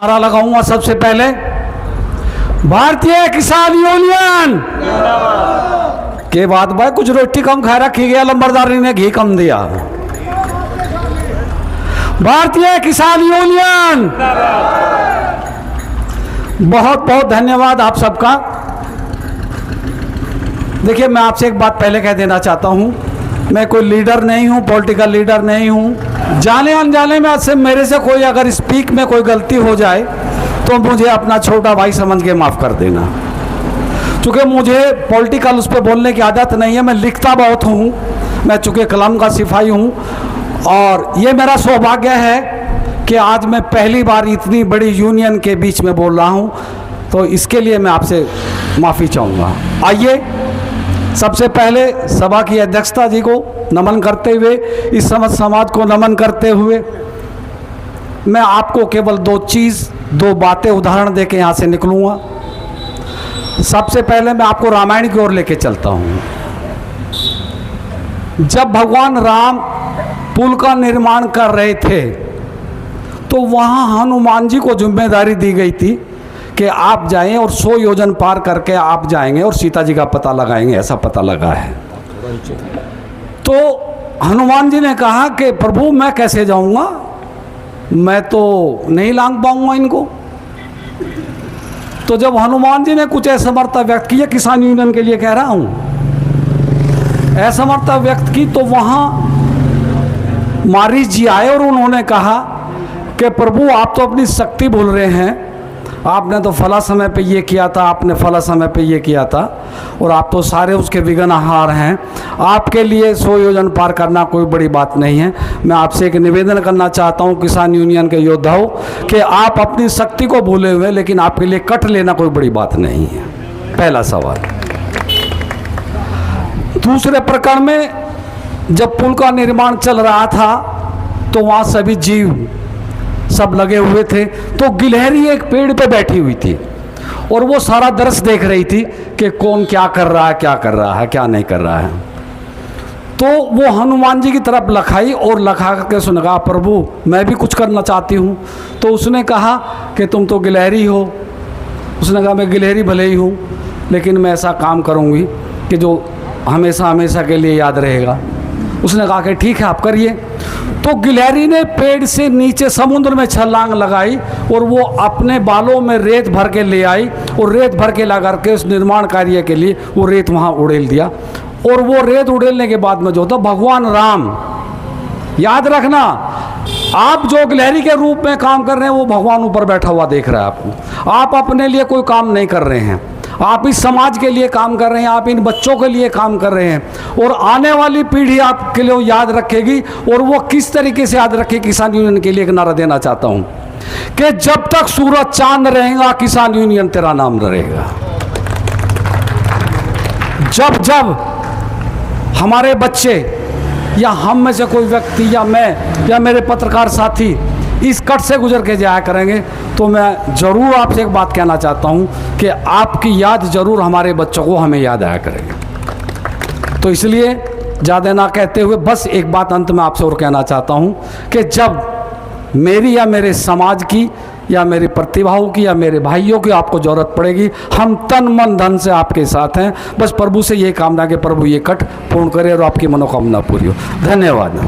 नारा लगाऊंगा सबसे पहले, भारतीय किसान यूनियन के बाद भाई कुछ रोटी कम खा रखी गया, लंबरदारी ने घी कम दिया। भारतीय किसान यूनियन, बहुत बहुत धन्यवाद आप सबका। देखिए, मैं आपसे एक बात पहले कह देना चाहता हूं, मैं कोई लीडर नहीं हूं, पॉलिटिकल लीडर नहीं हूं। जाने अनजाने में से मेरे से कोई अगर स्पीक में कोई गलती हो जाए तो मुझे अपना छोटा भाई समझ के माफ़ कर देना, चूँकि मुझे पॉलिटिकल उस पर बोलने की आदत नहीं है। मैं लिखता बहुत हूँ, मैं चूँकि कलम का सिपाही हूँ, और ये मेरा सौभाग्य है कि आज मैं पहली बार इतनी बड़ी यूनियन के बीच में बोल रहा हूँ, तो इसके लिए मैं आपसे माफ़ी चाहूँगा। आइए, सबसे पहले सभा की अध्यक्षता जी को नमन करते हुए, इस समाज को नमन करते हुए, मैं आपको केवल दो बातें उदाहरण देके यहाँ से निकलूँगा। सबसे पहले मैं आपको रामायण की ओर लेके चलता हूँ। जब भगवान राम पुल का निर्माण कर रहे थे तो वहाँ हनुमान जी को जिम्मेदारी दी गई थी कि आप जाएं और 100 योजन पार करके आप जाएंगे और सीता जी का पता लगाएंगे, ऐसा पता लगा है। तो हनुमान जी ने कहा कि प्रभु मैं कैसे जाऊंगा, मैं तो नहीं लांग पाऊंगा इनको। तो जब हनुमान जी ने कुछ असमर्थता व्यक्त की, किसान यूनियन के लिए कह रहा हूं, असमर्थता व्यक्त की, तो वहां मारीच जी आए और उन्होंने कहा कि प्रभु आप तो अपनी शक्ति भूल रहे हैं, आपने तो फला समय पे ये किया था, आपने फला समय पे ये किया था, और आप तो सारे उसके विघ्नहार हैं, आपके लिए 100 योजन पार करना कोई बड़ी बात नहीं है। मैं आपसे एक निवेदन करना चाहता हूँ किसान यूनियन के योद्धाओं कि आप अपनी शक्ति को भूले हुए, लेकिन आपके लिए कट लेना कोई बड़ी बात नहीं है। पहला सवाल। दूसरे प्रकरण में जब पुल का निर्माण चल रहा था तो वहाँ सभी जीव सब लगे हुए थे, तो गिलहरी एक पेड़ पे बैठी हुई थी और वो सारा दृश्य देख रही थी कि कौन क्या कर रहा है, क्या कर रहा है, क्या नहीं कर रहा है। तो वो हनुमान जी की तरफ लखाई और लखा करके उसने कहा प्रभु मैं भी कुछ करना चाहती हूँ। तो उसने कहा कि तुम तो गिलहरी हो। उसने कहा मैं गिलहरी भले ही हूँ, लेकिन मैं ऐसा काम करूँगी कि जो हमेशा हमेशा के लिए याद रहेगा। उसने कहा कि ठीक है आप करिए। तो गिलहरी ने पेड़ से नीचे समुद्र में छलांग लगाई और वो अपने बालों में रेत भर के ले आई और रेत भर के ला करके उस निर्माण कार्य के लिए वो रेत वहाँ उड़ेल दिया। और वो रेत उड़ेलने के बाद में जो था भगवान राम, याद रखना आप जो गिलहरी के रूप में काम कर रहे हैं वो भगवान ऊपर बैठा हुआ देख रहा है आपको। आप अपने लिए कोई काम नहीं कर रहे हैं, आप इस समाज के लिए काम कर रहे हैं, आप इन बच्चों के लिए काम कर रहे हैं, और आने वाली पीढ़ी आपके लिए याद रखेगी। और वो किस तरीके से याद रखेगी, किसान यूनियन के लिए एक नारा देना चाहता हूं कि जब तक सूरज चांद रहेगा किसान यूनियन तेरा नाम रहेगा। जब जब हमारे बच्चे या हम में से कोई व्यक्ति या मैं या मेरे पत्रकार साथी इस कट से गुजर के जाया करेंगे तो मैं ज़रूर आपसे एक बात कहना चाहता हूं कि आपकी याद ज़रूर हमारे बच्चों को हमें याद आया करेगी। तो इसलिए ज़्यादा ना कहते हुए बस एक बात अंत में आपसे और कहना चाहता हूं कि जब मेरी या मेरे समाज की या मेरी प्रतिभाओं की या मेरे भाइयों की आपको ज़रूरत पड़ेगी, हम तन मन धन से आपके साथ हैं। बस प्रभु से ये कामना कि प्रभु ये कट पूर्ण करे और आपकी मनोकामना पूरी हो। धन्यवाद।